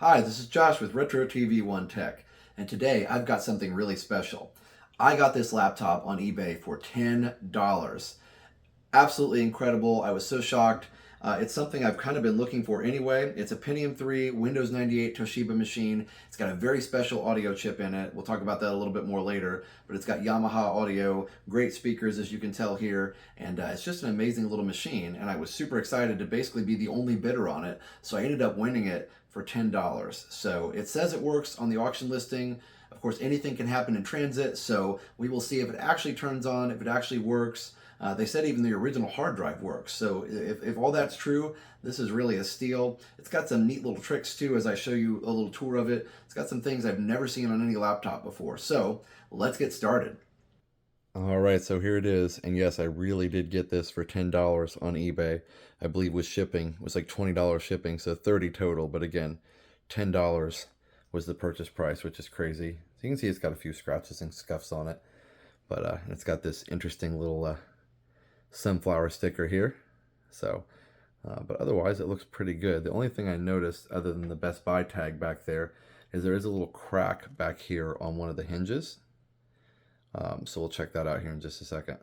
Hi, this is Josh with Retro TV One Tech, and today I've got something really special. I got this laptop on eBay for $10. Absolutely incredible. I was so shocked. It's something I've kind of been looking for anyway. It's a Pentium 3 Windows 98 Toshiba machine. It's got a very special audio chip in it. We'll talk about that a little bit more later, but it's got Yamaha audio, great speakers as you can tell here, and it's just an amazing little machine, and I was super excited to basically be the only bidder on it, so I ended up winning it for $10. So it says it works on the auction listing. Of course, anything can happen in transit, so we will see if it actually turns on, if it actually works. They said even the original hard drive works. So if all that's true, this is really a steal. It's got some neat little tricks too, as I show you a little tour of it. It's got some things I've never seen on any laptop before. So let's get started. All right, so here it is. And yes, I really did get this for $10 on eBay. I believe with shipping, it was like $20 shipping, so $30 total. But again, $10 was the purchase price, which is crazy. So you can see it's got a few scratches and scuffs on it. But it's got this interesting little sunflower sticker here. So but otherwise it looks pretty good. The only thing I noticed other than the Best Buy tag back there is there is a little crack back here on one of the hinges. So we'll check that out here in just a second.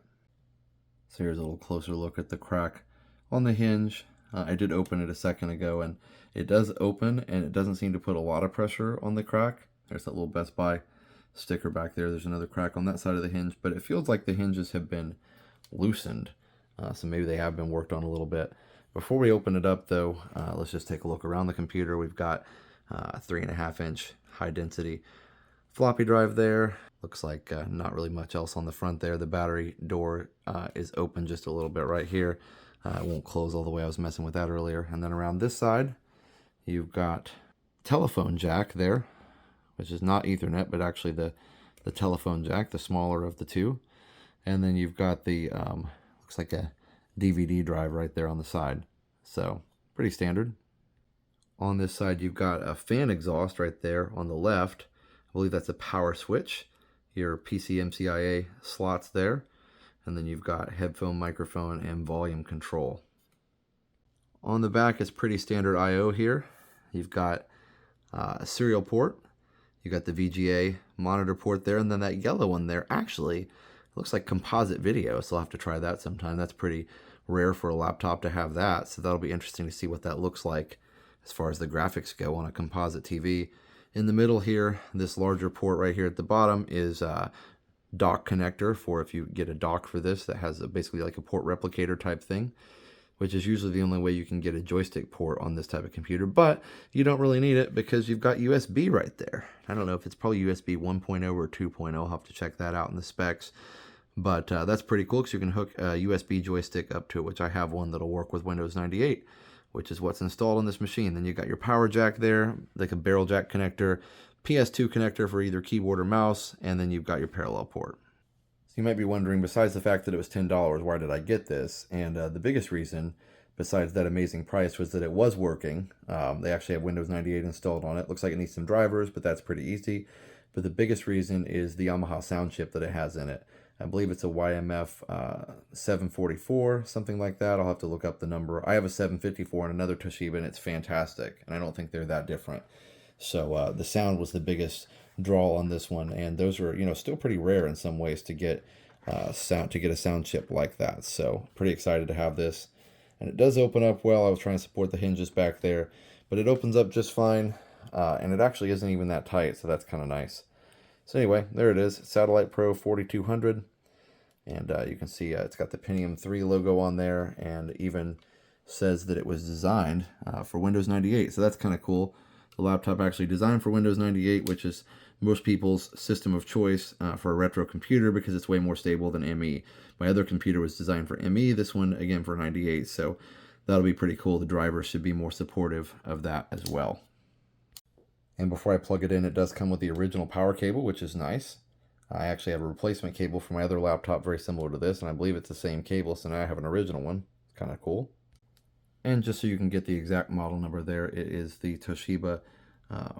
So here's a little closer look at the crack on the hinge. I did open it a second ago, and it does open, and it doesn't seem to put a lot of pressure on the crack. There's that little Best Buy sticker back there. There's another crack on that side of the hinge, but it feels like the hinges have been loosened. So maybe they have been worked on a little bit. Before we open it up though, let's just take a look around the computer. We've got a 3.5-inch high density floppy drive there. Looks like not really much else on the front there. The battery door is open just a little bit right here. It won't close all the way. I was messing with that earlier. And then around this side, you've got telephone jack there, which is not Ethernet, but actually the telephone jack, the smaller of the two. And then you've got the, looks like a DVD drive right there on the side. So pretty standard. On this side, you've got a fan exhaust right there on the left. I believe that's a power switch. Your PCMCIA slots there. And then you've got headphone, microphone, and volume control. On the back is pretty standard I/O here. You've got a serial port. You've got the VGA monitor port there, and then that yellow one there actually looks like composite video, so I'll have to try that sometime. That's pretty rare for a laptop to have that, so that'll be interesting to see what that looks like as far as the graphics go on a composite TV. In the middle here, this larger port right here at the bottom is a dock connector for if you get a dock for this that has basically like a port replicator type thing, which is usually the only way you can get a joystick port on this type of computer, but you don't really need it because you've got USB right there. I don't know if it's probably USB 1.0 or 2.0. I'll have to check that out in the specs. But that's pretty cool because you can hook a USB joystick up to it, which I have one that'll work with Windows 98, which is what's installed on this machine. Then you've got your power jack there, like a barrel jack connector, PS2 connector for either keyboard or mouse, and then you've got your parallel port. So you might be wondering, besides the fact that it was $10, why did I get this? And the biggest reason, besides that amazing price, was that it was working. They actually have Windows 98 installed on it. Looks like it needs some drivers, but that's pretty easy. But the biggest reason is the Yamaha sound chip that it has in it. I believe it's a YMF 744, something like that. I'll have to look up the number. I have a 754 and another Toshiba, and it's fantastic. And I don't think they're that different. So the sound was the biggest draw on this one, and those are, you know, still pretty rare in some ways to get a sound chip like that. So pretty excited to have this, and it does open up well. I was trying to support the hinges back there, but it opens up just fine, and it actually isn't even that tight, so that's kind of nice. So anyway, there it is, Satellite Pro 4200, and you can see it's got the Pentium 3 logo on there, and even says that it was designed for Windows 98, so that's kind of cool. The laptop actually designed for Windows 98, which is most people's system of choice for a retro computer because it's way more stable than ME. My other computer was designed for ME, this one again for 98, so that'll be pretty cool. The drivers should be more supportive of that as well. And before I plug it in, it does come with the original power cable, which is nice. I actually have a replacement cable for my other laptop very similar to this, and I believe it's the same cable, so now I have an original one. It's kind of cool. And just so you can get the exact model number there, it is the Toshiba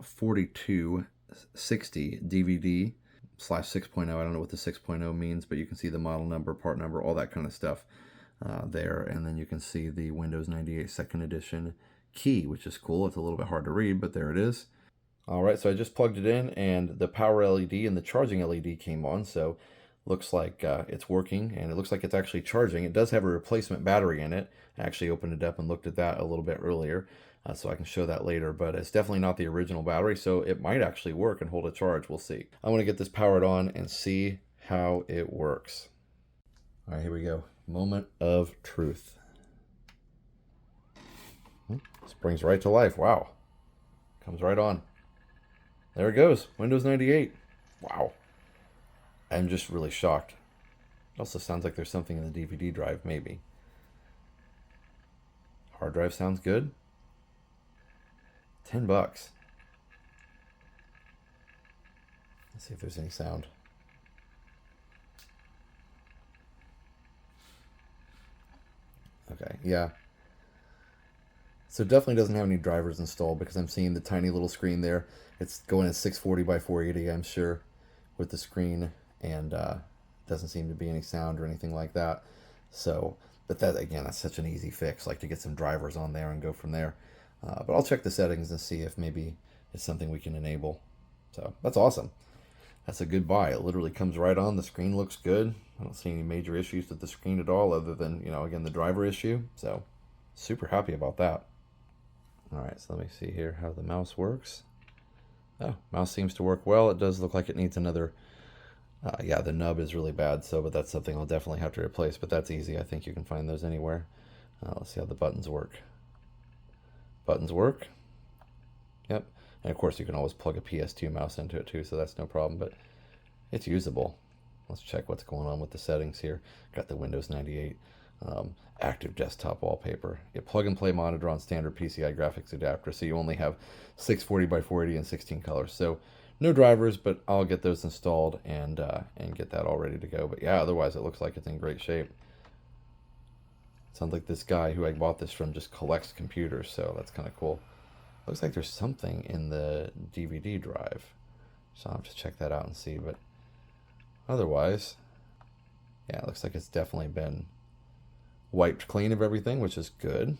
4260 DVD slash 6.0. I don't know what the 6.0 means, but you can see the model number, part number, all that kind of stuff there. And then you can see the Windows 98 second edition key, which is cool. It's a little bit hard to read, but there it is. All right, so I just plugged it in, and the power LED and the charging LED came on, so looks like it's working, and it looks like it's actually charging. It does have a replacement battery in it. I actually opened it up and looked at that a little bit earlier, so I can show that later, but it's definitely not the original battery, so it might actually work and hold a charge. We'll see. I want to get this powered on and see how it works. All right, here we go. Moment of truth. Springs right to life. Wow. Comes right on. There it goes. Windows 98. Wow. I'm just really shocked. It also sounds like there's something in the DVD drive, maybe. Hard drive sounds good. $10. Let's see if there's any sound. Okay, yeah. So it definitely doesn't have any drivers installed because I'm seeing the tiny little screen there. It's going at 640 by 480, I'm sure, with the screen, and doesn't seem to be any sound or anything like that. So, but that, again, that's such an easy fix, like to get some drivers on there and go from there. But I'll check the settings and see if maybe it's something we can enable. So that's awesome. That's a good buy. It literally comes right on. The screen looks good. I don't see any major issues with the screen at all other than, you know, again, the driver issue. So super happy about that. All right, so let me see here how the mouse works. Oh, mouse seems to work well. It does look like it needs another, yeah, the nub is really bad, so, but that's something I'll definitely have to replace, but that's easy. I think you can find those anywhere. Let's see how the buttons work. Buttons work. Yep. And of course you can always plug a PS2 mouse into it too, so that's no problem, but it's usable. Let's check what's going on with the settings here. Got the Windows 98 active desktop wallpaper. You plug and play monitor on standard PCI graphics adapter, so you only have 640 by 480 and 16 colors. So no drivers, but I'll get those installed and get that all ready to go. But yeah, otherwise it looks like it's in great shape. Sounds like this guy who I bought this from just collects computers, so that's kind of cool. Looks like there's something in the DVD drive, so I'll have to check that out and see. But otherwise, yeah, it looks like it's definitely been wiped clean of everything, which is good.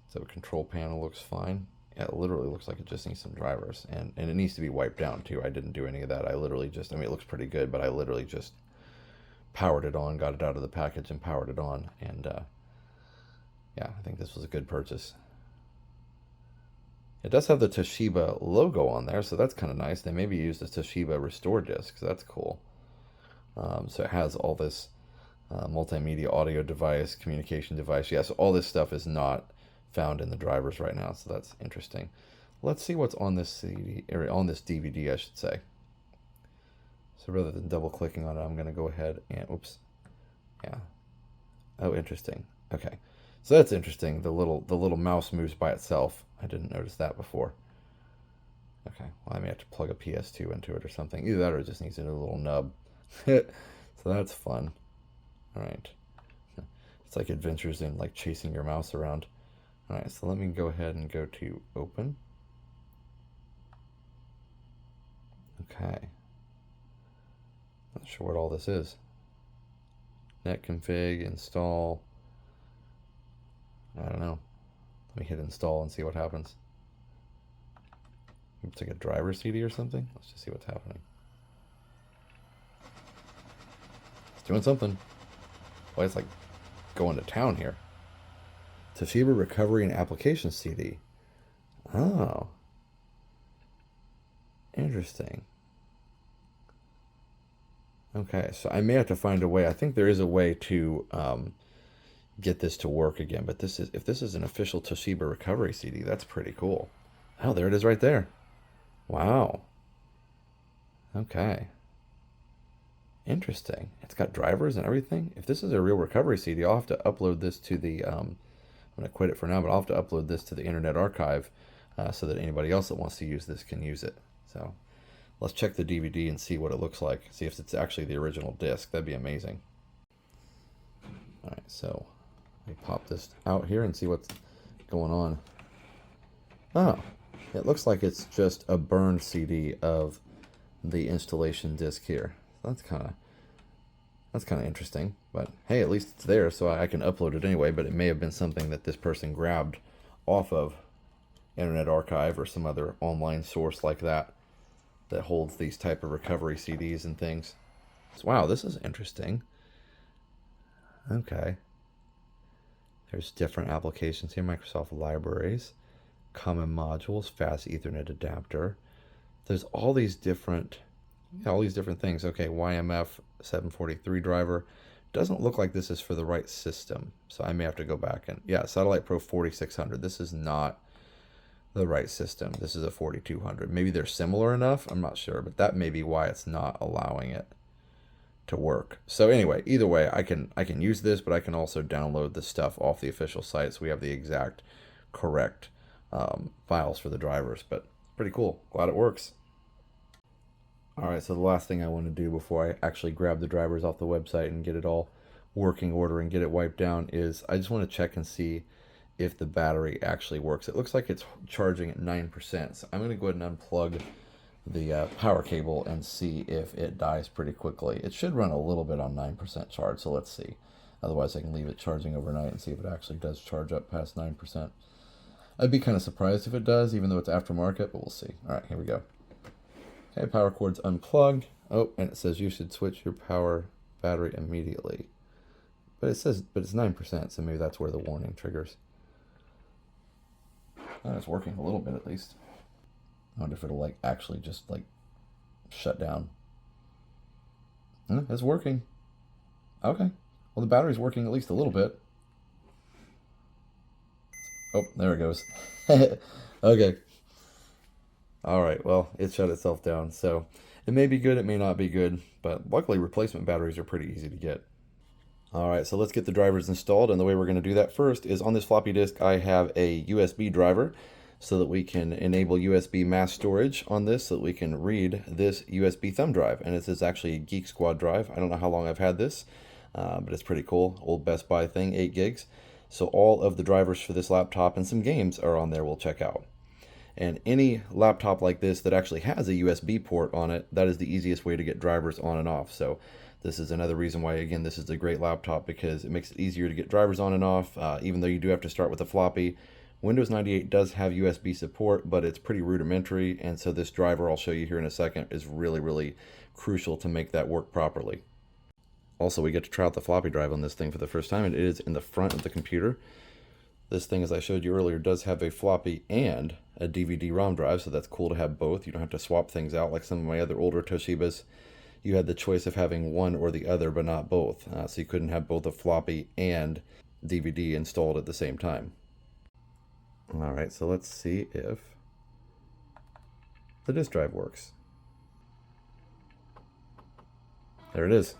So control panel looks fine. Yeah, it literally looks like it just needs some drivers, and it needs to be wiped down too. I didn't do any of that. I literally just, I mean, it looks pretty good, but I literally just powered it on, got it out of the package and powered it on, and yeah, I think this was a good purchase. It does have the Toshiba logo on there, so that's kind of nice. They maybe used the Toshiba restore disc, so that's cool. So it has all this multimedia audio device, communication device. Yes, yeah, so all this stuff is not found in the drivers right now, so that's interesting. Let's see what's on this CD, or on this DVD, I should say. So rather than double clicking on it, I'm going to go ahead and, oops, yeah. Oh, interesting. Okay, so that's interesting. The little mouse moves by itself. I didn't notice that before. Okay, well, I may have to plug a PS2 into it or something. Either that or it just needs a little nub. So that's fun. All right, it's like adventures in like chasing your mouse around. All right, so let me go ahead and go to open. Okay. Not sure what all this is. Net config, install. I don't know. Let me hit install and see what happens. It's like a driver CD or something. Let's just see what's happening. It's doing something. Boy, it's like going to town here. Toshiba Recovery and Application CD. Oh. Interesting. Okay, so I may have to find a way. I think there is a way to get this to work again, but this is, if this is an official Toshiba recovery CD, that's pretty cool. Oh, there it is right there. Wow. Okay. Interesting. It's got drivers and everything. If this is a real recovery CD, I'll have to upload this to the, I'm going to quit it for now, but I'll have to upload this to the Internet Archive so that anybody else that wants to use this can use it. So let's check the DVD and see what it looks like. See if it's actually the original disc. That'd be amazing. All right, so let me pop this out here and see what's going on. Oh, it looks like it's just a burned CD of the installation disc here. That's kind of That's kind of interesting, but hey, at least it's there, so I can upload it anyway, but it may have been something that this person grabbed off of Internet Archive or some other online source like that that holds these type of recovery CDs and things. So, wow, this is interesting. Okay. There's different applications here, Microsoft Libraries, common modules, fast Ethernet adapter. There's all these different things. Okay, YMF 743 driver. Doesn't look like this is for the right system, so I may have to go back and, yeah, Satellite Pro 4600. This is not the right system. This is a 4200. Maybe they're similar enough, I'm not sure, but that may be why it's not allowing it to work. So anyway, either way, I can use this, but I can also download the stuff off the official site, so we have the exact correct files for the drivers. But pretty cool. Glad it works. All right, so the last thing I want to do before I actually grab the drivers off the website and get it all working order and get it wiped down is I just want to check and see if the battery actually works. It looks like it's charging at 9%, so I'm going to go ahead and unplug the power cable and see if it dies pretty quickly. It should run a little bit on 9% charge, so let's see. Otherwise I can leave it charging overnight and see if it actually does charge up past 9%. I'd be kind of surprised if it does, even though it's aftermarket, but we'll see. All right, here we go. Okay, power cord's unplugged. Oh, and it says you should switch your power battery immediately. But it's 9%, so maybe that's where the warning triggers. Oh, it's working a little bit at least. I wonder if it'll actually just shut down. It's working. Okay. Well, the battery's working at least a little bit. Oh, there it goes. Okay. All right, well, it shut itself down. So it may be good, it may not be good, but luckily replacement batteries are pretty easy to get. All right, so let's get the drivers installed, and the way we're going to do that first is on this floppy disk I have a USB driver so that we can enable USB mass storage on this so that we can read this USB thumb drive. And this is actually a Geek Squad drive. I don't know how long I've had this, but it's pretty cool. Old Best Buy thing, 8 gigs. So all of the drivers for this laptop and some games are on there we'll check out. And any laptop like this that actually has a USB port on it, that is the easiest way to get drivers on and off. So this is another reason why, again, this is a great laptop, because it makes it easier to get drivers on and off, even though you do have to start with a floppy. Windows 98 does have USB support, but it's pretty rudimentary, and so this driver I'll show you here in a second is really, really crucial to make that work properly. Also, we get to try out the floppy drive on this thing for the first time, and it is in the front of the computer. This thing, as I showed you earlier, does have a floppy and a DVD-ROM drive, so that's cool to have both. You don't have to swap things out like some of my other older Toshibas. You had the choice of having one or the other, but not both. So you couldn't have both a floppy and DVD installed at the same time. All right, so let's see if the disk drive works. There it is.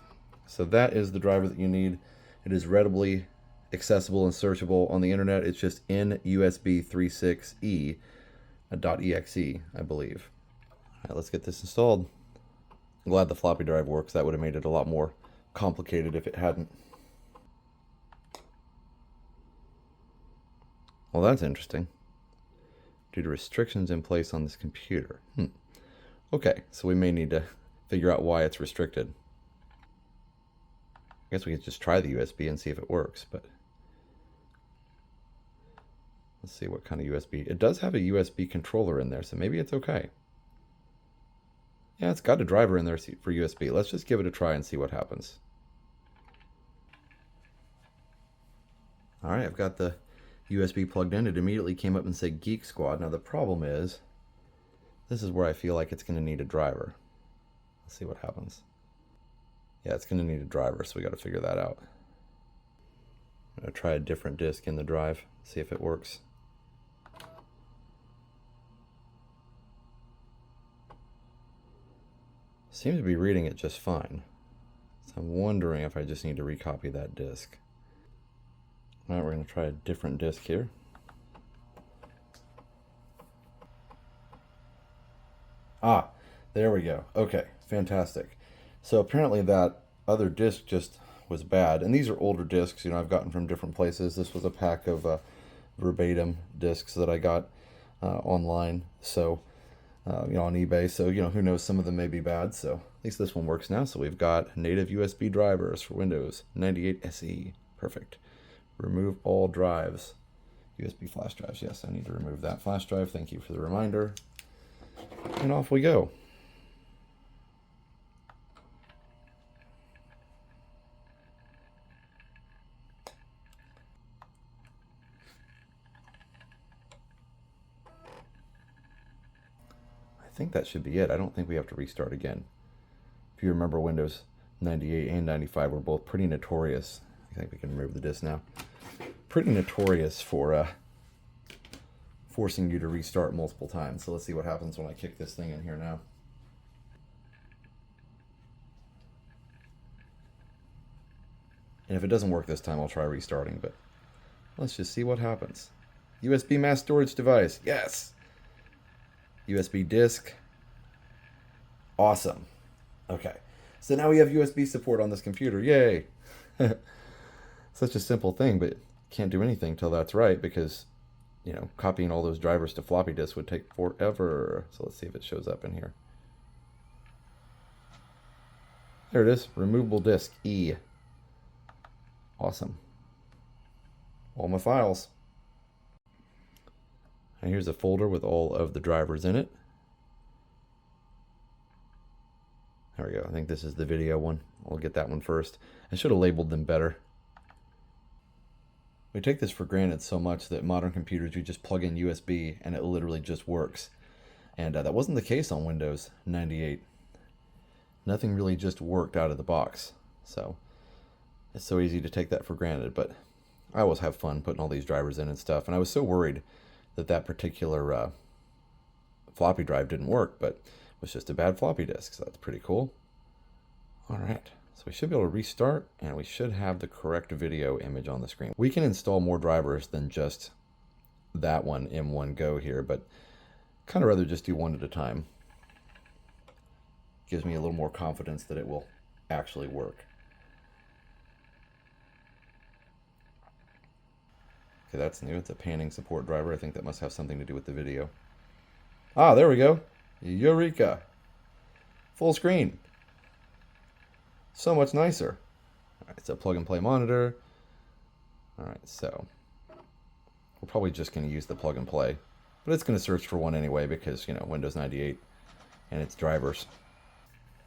So that is the driver that you need. It is readily accessible and searchable on the internet. It's just NUSB36E.exe, I believe. All right, let's get this installed. I'm glad the floppy drive works. That would have made it a lot more complicated if it hadn't. Well, that's interesting. Due to restrictions in place on this computer. Okay, so we may need to figure out why it's restricted. I guess we could just try the USB and see if it works, but let's see what kind of USB. It does have a USB controller in there, so maybe it's okay. Yeah, it's got a driver in there for USB. Let's just give it a try and see what happens. All right, I've got the USB plugged in. It immediately came up and said Geek Squad. Now the problem is, this is where I feel like it's going to need a driver. Let's see what happens. Yeah, it's going to need a driver, so we got to figure that out. I'm going to try a different disk in the drive, see if it works. Seems to be reading it just fine. So I'm wondering if I just need to recopy that disk. All right, we're going to try a different disk here. Ah, there we go. Okay, fantastic. So apparently that other disk just was bad. And these are older disks, I've gotten from different places. This was a pack of verbatim disks that I got online. So on eBay. So, who knows, some of them may be bad. So at least this one works now. So we've got native USB drivers for Windows 98 SE. Perfect. Remove all drives. USB flash drives. Yes, I need to remove that flash drive. Thank you for the reminder. And off we go. I think that should be it. I don't think we have to restart again. If you remember, Windows 98 and 95 were both pretty notorious. I think we can remove the disk now. Pretty notorious for forcing you to restart multiple times. So let's see what happens when I kick this thing in here now. And if it doesn't work this time, I'll try restarting, but let's just see what happens. USB mass storage device. Yes! USB disk. Awesome. Okay. So now we have USB support on this computer. Yay! Such a simple thing, but can't do anything till that's right because, copying all those drivers to floppy disks would take forever. So let's see if it shows up in here. There it is. Removable disk E. Awesome. All my files. And here's a folder with all of the drivers in it. There we go. I think this is the video one. I'll get that one first. I should have labeled them better. We take this for granted so much that modern computers, you just plug in USB and it literally just works. And that wasn't the case on Windows 98. Nothing really just worked out of the box. So it's so easy to take that for granted, but I always have fun putting all these drivers in and stuff. And I was so worried that that particular floppy drive didn't work, but it was just a bad floppy disk. So that's pretty cool. All right. So we should be able to restart, and we should have the correct video image on the screen. We can install more drivers than just that one in one go here, but kind of rather just do one at a time. Gives me a little more confidence that it will actually work. Okay, that's new. It's a panning support driver. I think that must have something to do with the video. Ah, there we go. Eureka! Full screen. So much nicer. All right, so plug and play monitor. All right, so we're probably just going to use the plug and play, but it's going to search for one anyway because, Windows 98 and its drivers.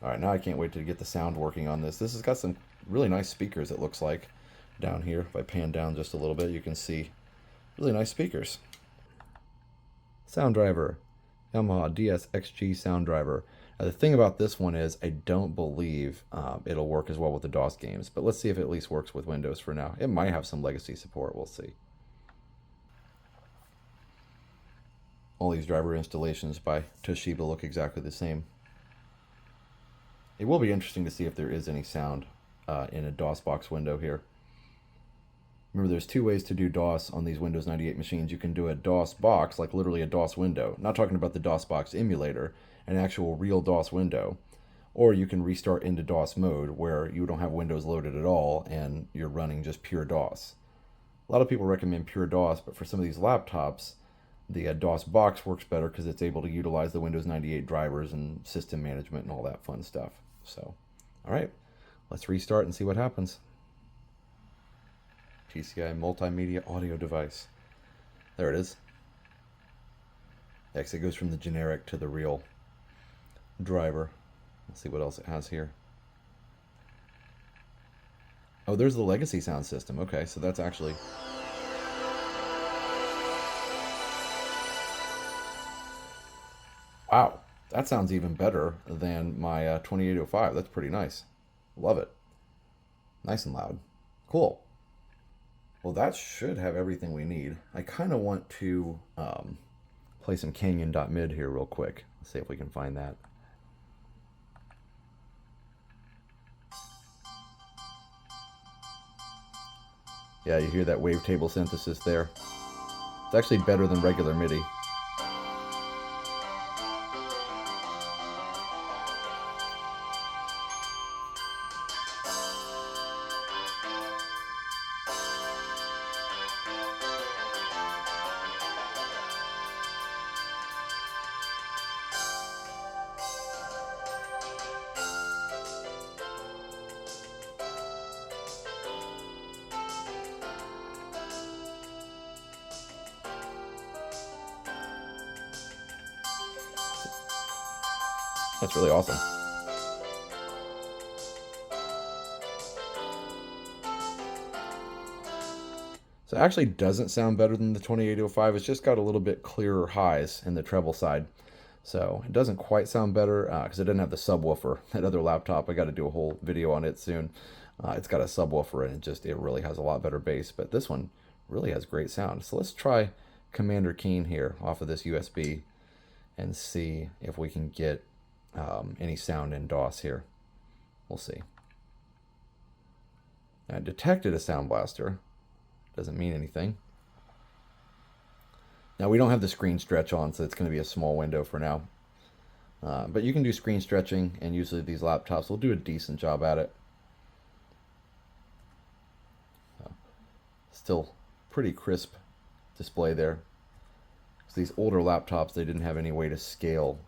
All right, now I can't wait to get the sound working on this. This has got some really nice speakers, it looks like, down here. If I pan down just a little bit, you can see really nice speakers. Sound driver, Yamaha DS-XG sound driver. Now, the thing about this one is I don't believe it'll work as well with the DOS games, but let's see if it at least works with Windows for now. It might have some legacy support, we'll see. All these driver installations by Toshiba look exactly the same. It will be interesting to see if there is any sound in a DOS box window here. Remember, there's two ways to do DOS on these Windows 98 machines. You can do a DOS box, like literally a DOS window. Not talking about the DOS box emulator, an actual real DOS window. Or you can restart into DOS mode where you don't have Windows loaded at all and you're running just pure DOS. A lot of people recommend pure DOS, but for some of these laptops, the DOS box works better because it's able to utilize the Windows 98 drivers and system management and all that fun stuff. So, all right, let's restart and see what happens. PCI multimedia audio device. There it is. Next, it goes from the generic to the real driver. Let's see what else it has here. Oh, there's the legacy sound system. Okay, so that's actually... Wow, that sounds even better than my 2805. That's pretty nice. Love it. Nice and loud. Cool. Well, that should have everything we need. I kind of want to play some Canyon.mid here real quick. Let's see if we can find that. Yeah, you hear that wavetable synthesis there. It's actually better than regular MIDI. That's really awesome. So it actually doesn't sound better than the 2805. It's just got a little bit clearer highs in the treble side. So it doesn't quite sound better because it doesn't have the subwoofer. That other laptop, I got to do a whole video on it soon. It's got a subwoofer and it really has a lot better bass. But this one really has great sound. So let's try Commander Keen here off of this USB and see if we can get any sound in DOS here. We'll see. I detected a sound blaster. Doesn't mean anything. Now we don't have the screen stretch on, so it's going to be a small window for now. But you can do screen stretching, and usually these laptops will do a decent job at it. Still pretty crisp display there. So these older laptops, they didn't have any way to scale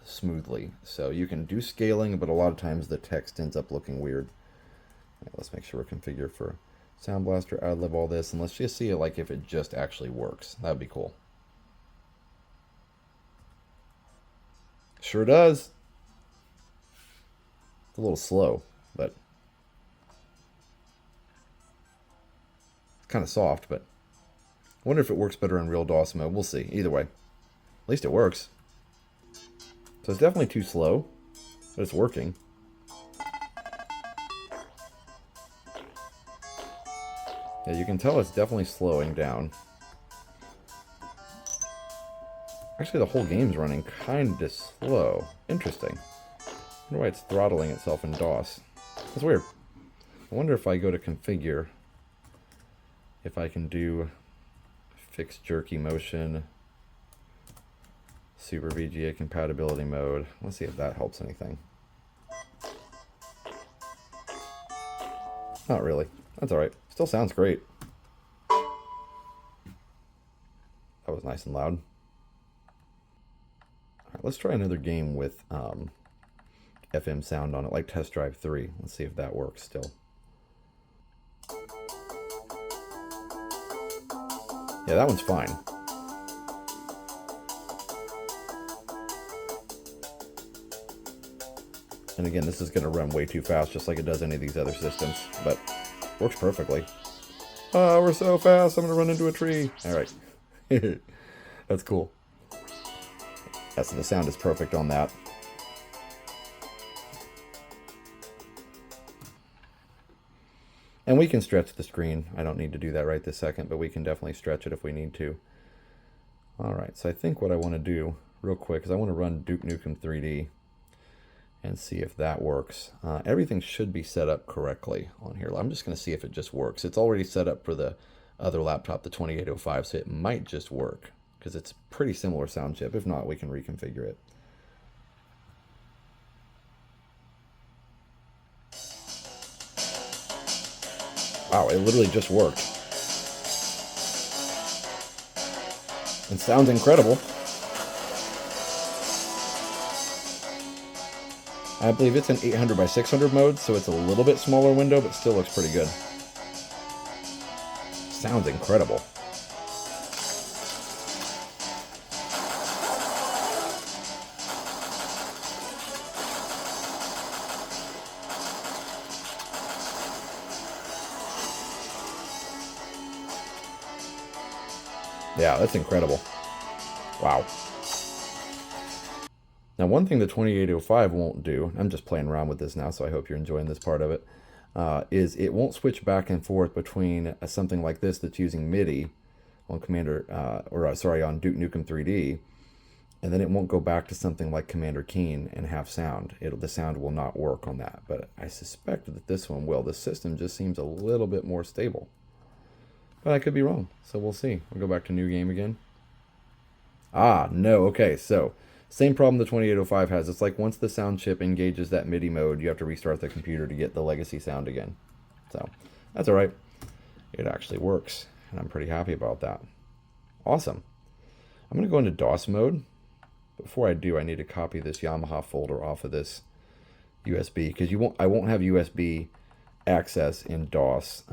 smoothly. So you can do scaling, but a lot of times the text ends up looking weird. Right, let's make sure we're configured for Sound Blaster, ad-lib, all this, and let's just see it like if it just actually works. That would be cool. Sure does. It's a little slow, but it's kind of soft, but I wonder if it works better in real DOS mode. We'll see. Either way, at least it works. So it's definitely too slow, but it's working. Yeah, you can tell it's definitely slowing down. Actually, the whole game's running kind of slow. Interesting. I wonder why it's throttling itself in DOS. That's weird. I wonder if I go to configure, if I can do fixed jerky motion, super VGA compatibility mode. Let's see if that helps anything. Not really. That's alright. Still sounds great. That was nice and loud. Alright, let's try another game with FM sound on it, like Test Drive 3. Let's see if that works still. Yeah, that one's fine. And again, this is going to run way too fast, just like it does any of these other systems, but works perfectly. Oh, we're so fast, I'm going to run into a tree. Alright. That's cool. Yes, and the sound is perfect on that. And we can stretch the screen. I don't need to do that right this second, but we can definitely stretch it if we need to. Alright, so I think what I want to do real quick is I want to run Duke Nukem 3D and see if that works. Everything should be set up correctly on here. I'm just going to see if it just works. It's already set up for the other laptop, the 2805, so it might just work because it's a pretty similar sound chip. If not, we can reconfigure it. Wow, it literally just worked. It sounds incredible. I believe it's an 800 by 600 mode, so it's a little bit smaller window, but still looks pretty good. Sounds incredible. Yeah, that's incredible. Wow. Now, one thing the 2805 won't do, I'm just playing around with this now, so I hope you're enjoying this part of it, is it won't switch back and forth between something like this that's using MIDI on on Duke Nukem 3D, and then it won't go back to something like Commander Keen and have sound. The sound will not work on that, but I suspect that this one will. The system just seems a little bit more stable. But I could be wrong, so we'll see. We'll go back to new game again. Ah, no, okay, so same problem the 2805 has. It's like once the sound chip engages that MIDI mode, you have to restart the computer to get the legacy sound again. So that's all right. It actually works, and I'm pretty happy about that. Awesome. I'm going to go into DOS mode. Before I do, I need to copy this Yamaha folder off of this USB because I won't have USB access in DOS.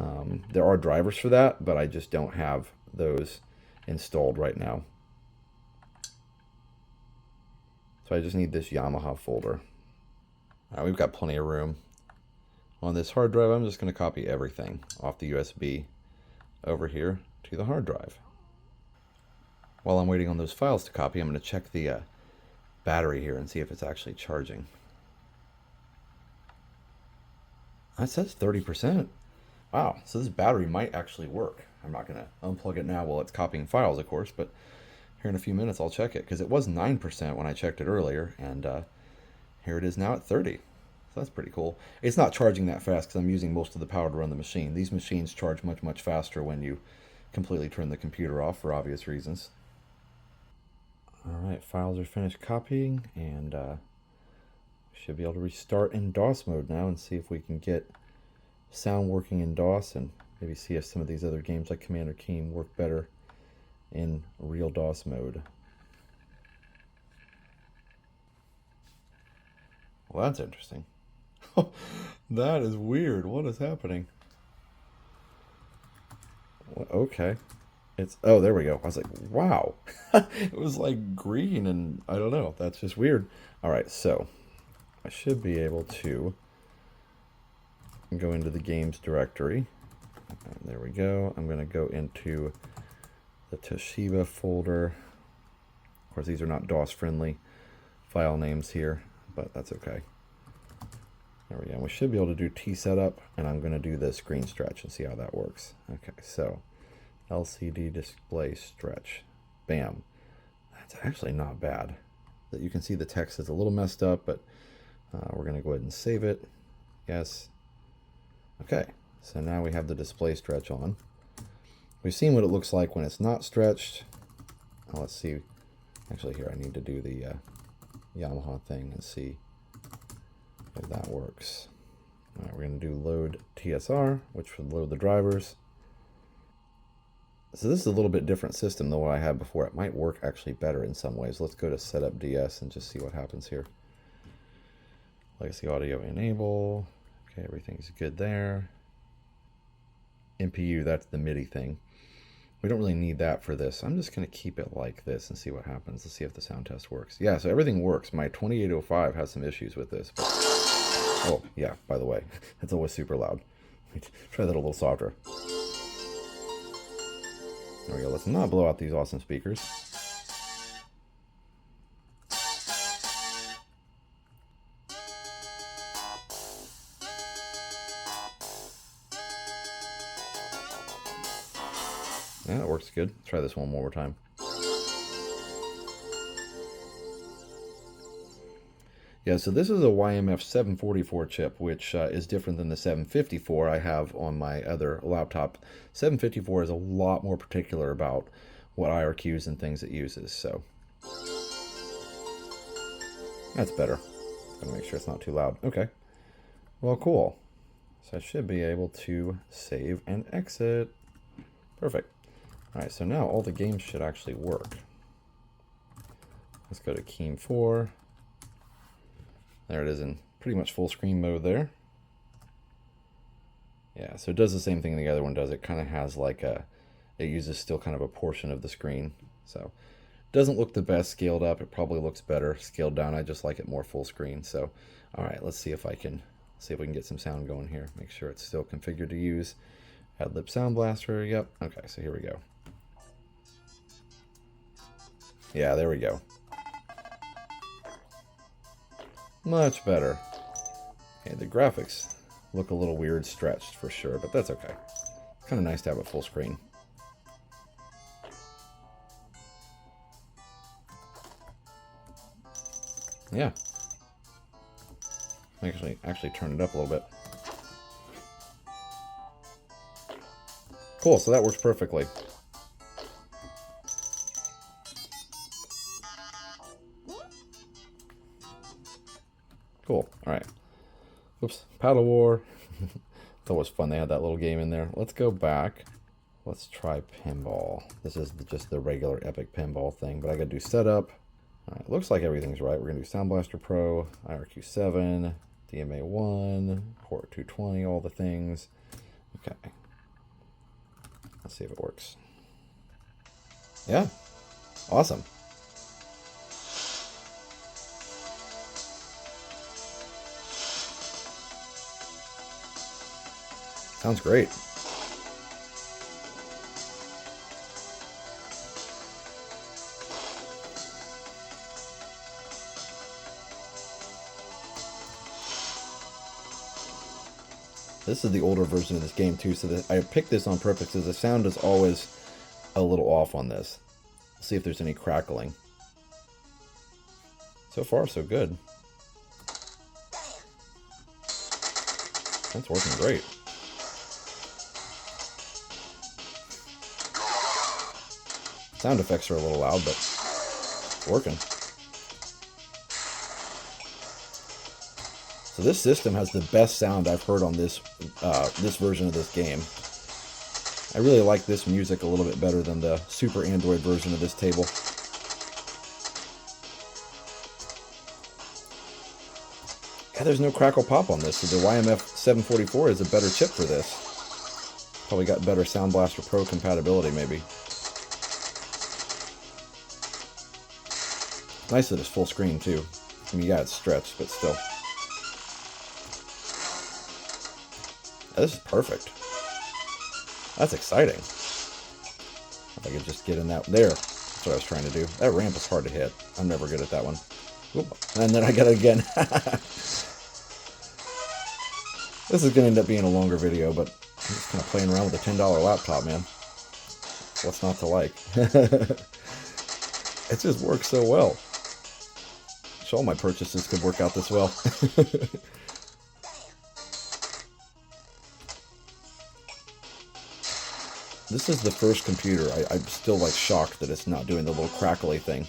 There are drivers for that, but I just don't have those installed right now. So So I just need this Yamaha folder. All right, we've got plenty of room. On this hard drive, I'm just going to copy everything off the USB over here to the hard drive. While I'm waiting on those files to copy, I'm going to check the battery here and see if it's actually charging. That says 30%. Wow, so this battery might actually work. I'm not going to unplug it now while it's copying files, of course, but here in a few minutes I'll check it, because it was 9% when I checked it earlier, and here it is now at 30. So that's pretty cool. It's not charging that fast because I'm using most of the power to run the machine. These machines charge much, much faster when you completely turn the computer off for obvious reasons. All right, files are finished copying, and should be able to restart in DOS mode now and see if we can get sound working in DOS, and maybe see if some of these other games like Commander Keen work better in real DOS mode. Well, that's interesting. That is weird. What is happening? Well, okay. Oh, there we go. I was like, wow. It was like green, and I don't know. That's just weird. All right, so I should be able to go into the games directory. There we go. I'm going to go into the Toshiba folder. Of course, these are not DOS friendly file names here, but that's okay. There we go. We should be able to do T setup, and I'm going to do the screen stretch and see how that works. Okay, so LCD display stretch. Bam. That's actually not bad. That you can see the text is a little messed up, but we're going to go ahead and save it. Yes. Okay, so now we have the display stretch on. We've seen what it looks like when it's not stretched. Now let's see. Actually, here I need to do the Yamaha thing and see if that works. All right, we're going to do load TSR, which would load the drivers. So this is a little bit different system than what I had before. It might work actually better in some ways. Let's go to setup DS and just see what happens here. Legacy audio enable. Okay, everything's good there. MPU, that's the MIDI thing. We don't really need that for this. I'm just going to keep it like this and see what happens. Let's see if the sound test works. Yeah, so everything works. My 2805 has some issues with this. But... oh, yeah, by the way, it's always super loud. Try that a little softer. There we go. Let's not blow out these awesome speakers. Yeah, that works good. Let's try this one more time. Yeah, so this is a YMF 744 chip, which is different than the 754 I have on my other laptop. 754 is a lot more particular about what IRQs and things it uses, so that's better. Gotta make sure it's not too loud. Okay, well, cool. So I should be able to save and exit. Perfect. All right, so now all the games should actually work. Let's go to Keen 4. There it is in pretty much full screen mode there. Yeah, so it does the same thing the other one does. It kind of has like it uses still kind of a portion of the screen. So it doesn't look the best scaled up. It probably looks better scaled down. I just like it more full screen. So, all right, let's see if we can get some sound going here. Make sure it's still configured to use. Add lib sound blaster. Yep. Okay, so here we go. Yeah, there we go. Much better. Okay, the graphics look a little weird stretched for sure, but that's okay. Kind of nice to have it full screen. Yeah. Actually turn it up a little bit. Cool, so that works perfectly. Cool. All right. Oops. Paddle War. It's always fun. They had that little game in there. Let's go back. Let's try pinball. This is just the regular Epic pinball thing, but I got to do setup. All right. Looks like everything's right. We're going to do Sound Blaster Pro, IRQ7, DMA1, port 220, all the things. Okay. Let's see if it works. Yeah. Awesome. Sounds great. This is the older version of this game too, so I picked this on purpose because the sound is always a little off on this. Let's see if there's any crackling. So far, so good. That's working great. Sound effects are a little loud, but it's working. So this system has the best sound I've heard on this this version of this game. I really like this music a little bit better than the Super Android version of this table. Yeah, there's no crackle pop on this, so the YMF 744 is a better chip for this. Probably got better Sound Blaster Pro compatibility, maybe. Nice that it's full screen, too. I mean, yeah, it's stretched, but still. This is perfect. That's exciting. If I could just get in that there. That's what I was trying to do. That ramp is hard to hit. I'm never good at that one. Oop. And then I got it again. This is going to end up being a longer video, but I'm just kind of playing around with a $10 laptop, man. What's not to like? It just works so well. Wish all my purchases could work out this well. This is the first computer. I'm still like shocked that it's not doing the little crackly thing.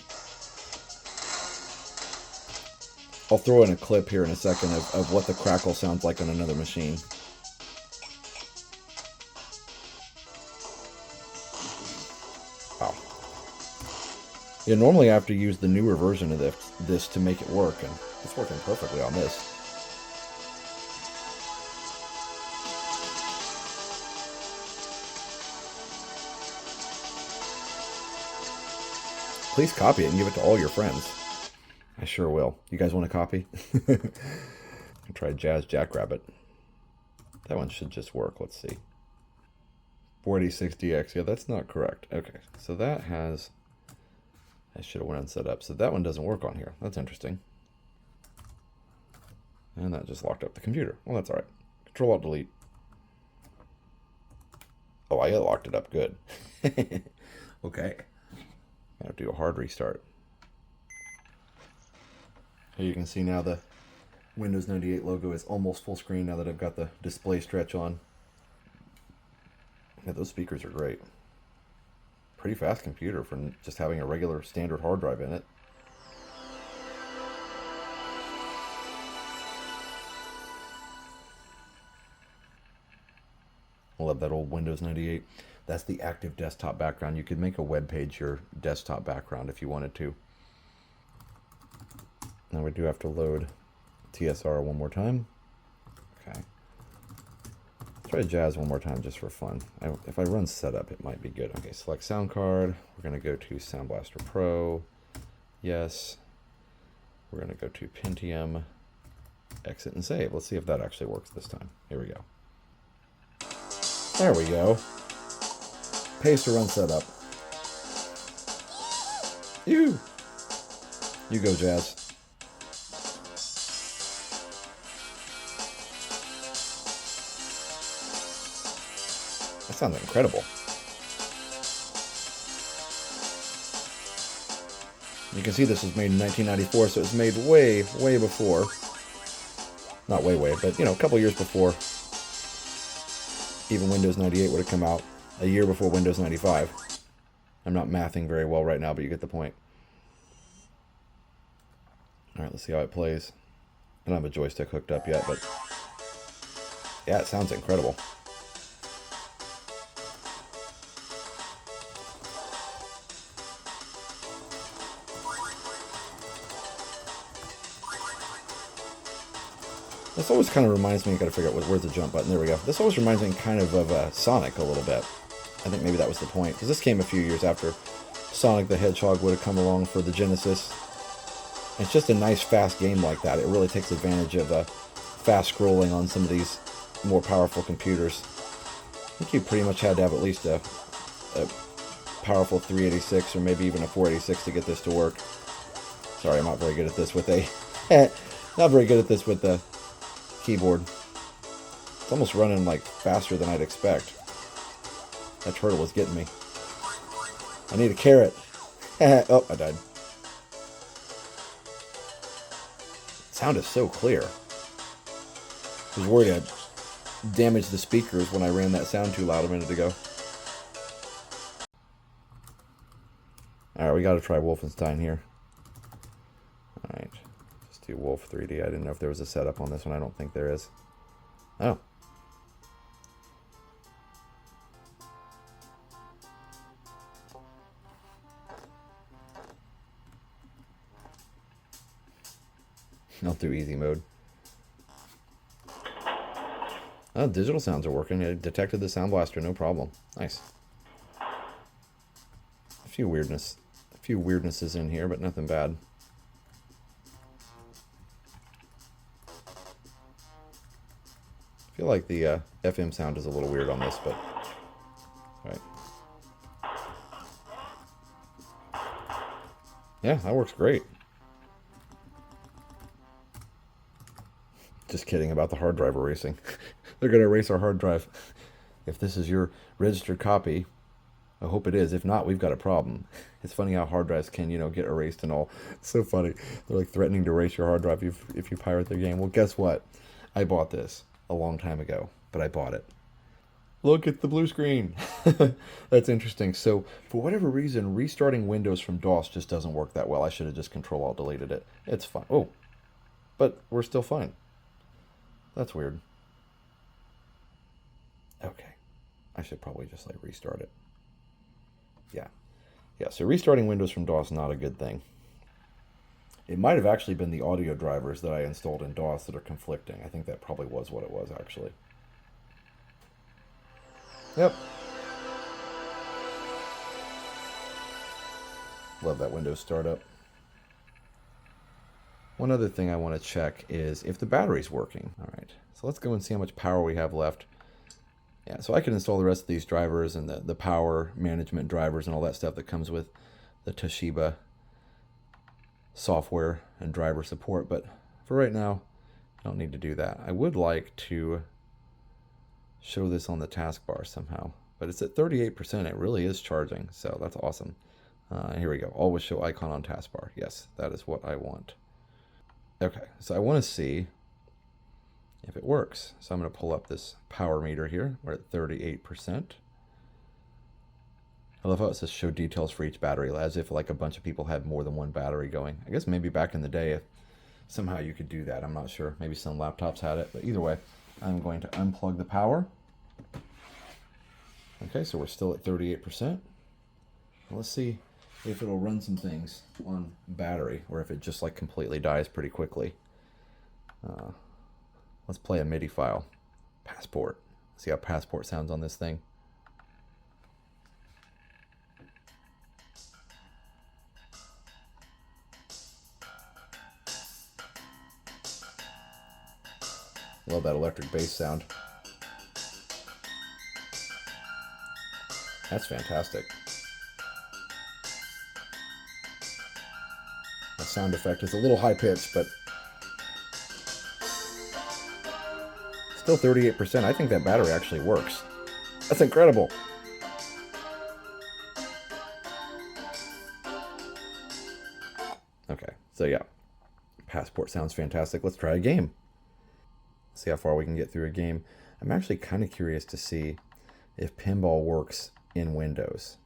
I'll throw in a clip here in a second of what the crackle sounds like on another machine. Wow. Yeah, normally I have to use the newer version of this to make it work, and it's working perfectly on this. Please copy it and give it to all your friends. I sure will. You guys want a copy? I'll try Jazz Jackrabbit. That one should just work. Let's see. 4060X. Yeah, that's not correct. Okay, so that has... I should have went and set up. So that one doesn't work on here. That's interesting. And that just locked up the computer. Well, that's all right. Control-Alt-Delete. Oh, I locked it up. Good. Okay. I have to do a hard restart. Here you can see now the Windows 98 logo is almost full screen now that I've got the display stretch on. Yeah, those speakers are great. Pretty fast computer for just having a regular standard hard drive in it. I love that old Windows 98. That's the active desktop background. You could make a web page your desktop background if you wanted to. Now we do have to load TSR one more time. Okay. Let's try Jazz one more time just for fun. If I run setup, it might be good. Okay, select sound card. We're going to go to Sound Blaster Pro. Yes. We're going to go to Pentium. Exit and save. Let's see if that actually works this time. Here we go. There we go. Paste to run setup. You go, Jazz. That sounds incredible. You can see this was made in 1994, so it was made way, way before. Not way, but, you know, a couple years before even Windows 98 would have come out. A year before Windows 95. I'm not mathing very well right now, but you get the point. Alright, let's see how it plays. I don't have a joystick hooked up yet, but yeah, it sounds incredible. This always kind of reminds me, I gotta figure out where's the jump button. There we go. This always reminds me kind of Sonic a little bit. I think maybe that was the point, because this came a few years after Sonic the Hedgehog would have come along for the Genesis. It's just a nice, fast game like that. It really takes advantage of fast scrolling on some of these more powerful computers. think you pretty much had to have at least a powerful 386 or maybe even a 486 to get this to work. Sorry, I'm not very good at this with a not very good at this with the keyboard. It's almost running like faster than I'd expect. That turtle was getting me. I need a carrot. Oh, I died. Sound is so clear. I was worried I'd damage the speakers when I ran that sound too loud a minute ago. Alright, we gotta try Wolfenstein here. Alright, just do Wolf 3D. I didn't know if there was a setup on this one. I don't think there is. Oh. I'll do easy mode. Oh, digital sounds are working. It detected the sound blaster, no problem. Nice. A few weirdnesses in here, but nothing bad. I feel like the FM sound is a little weird on this, but right. Yeah, that works great. Just kidding about the hard drive erasing. They're going to erase our hard drive. If this is your registered copy, I hope it is. If not, we've got a problem. It's funny how hard drives can, get erased and all. It's so funny. They're like threatening to erase your hard drive if you pirate their game. Well, guess what? I bought this a long time ago, but I bought it. Look at the blue screen. That's interesting. So for whatever reason, restarting Windows from DOS just doesn't work that well. I should have just Control-Alt-Deleted it. It's fine. Oh, but we're still fine. That's weird. Okay. I should probably just restart it. Yeah. Yeah, so restarting Windows from DOS is not a good thing. It might have actually been the audio drivers that I installed in DOS that are conflicting. I think that probably was what it was, actually. Yep. Love that Windows startup. One other thing I want to check is if the battery's working. All right, so let's go and see how much power we have left. Yeah, so I can install the rest of these drivers and the power management drivers and all that stuff that comes with the Toshiba software and driver support, but for right now, I don't need to do that. I would like to show this on the taskbar somehow, but it's at 38%. It really is charging, so that's awesome. Here we go. Always show icon on taskbar. Yes, that is what I want. Okay, so I want to see if it works. So I'm going to pull up this power meter here. We're at 38%. I love how it says show details for each battery, as if like a bunch of people had more than one battery going. I guess maybe back in the day, if somehow you could do that. I'm not sure. Maybe some laptops had it, but either way, I'm going to unplug the power. Okay, so we're still at 38%. Let's see if it'll run some things on battery, or if it just completely dies pretty quickly. Let's play a MIDI file. Passport. See how Passport sounds on this thing. Love that electric bass sound. That's fantastic. The sound effect is a little high pitched, but still 38%. I think that battery actually works. That's incredible. Okay, so yeah, Passport sounds fantastic. Let's try a game. See how far we can get through a game. I'm actually kind of curious to see if pinball works in Windows.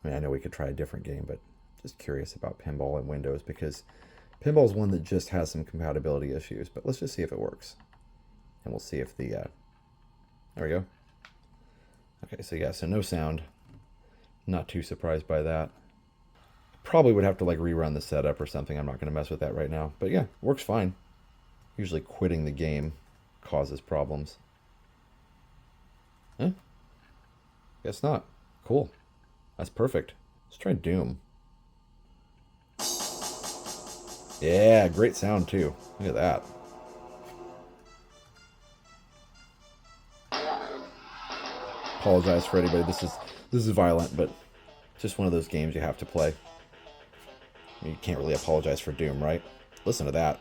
I mean, I know we could try a different game, but just curious about pinball in Windows, because pinball is one that just has some compatibility issues. But let's just see if it works. And we'll see if the... there we go. Okay, so yeah, so no sound. Not too surprised by that. Probably would have to rerun the setup or something. I'm not going to mess with that right now. But yeah, works fine. Usually quitting the game causes problems. Huh? Guess not. Cool. That's perfect. Let's try Doom. Yeah, great sound too. Look at that. Apologize for anybody. This is violent, but just one of those games you have to play. You can't really apologize for Doom, right? Listen to that.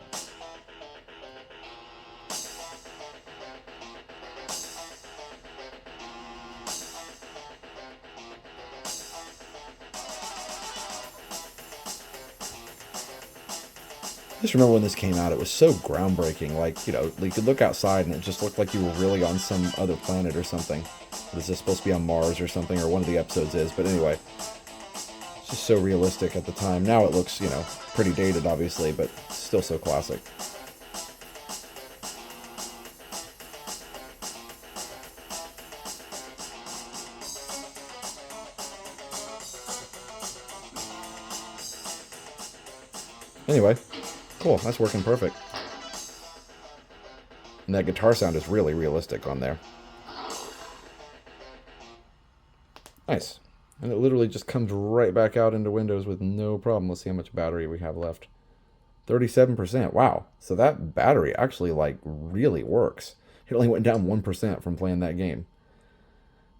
I just remember when this came out, it was so groundbreaking. Like, you know, you could look outside and it just looked like you were really on some other planet or something. This is supposed to be on Mars or something, or one of the episodes is. But anyway, it's just so realistic at the time. Now it looks, you know, pretty dated, obviously, but still so classic. Anyway, cool. That's working perfect. And that guitar sound is really realistic on there. Nice. And it literally just comes right back out into Windows with no problem. Let's see how much battery we have left. 37%. Wow. So that battery actually, like, really works. It only went down 1% from playing that game,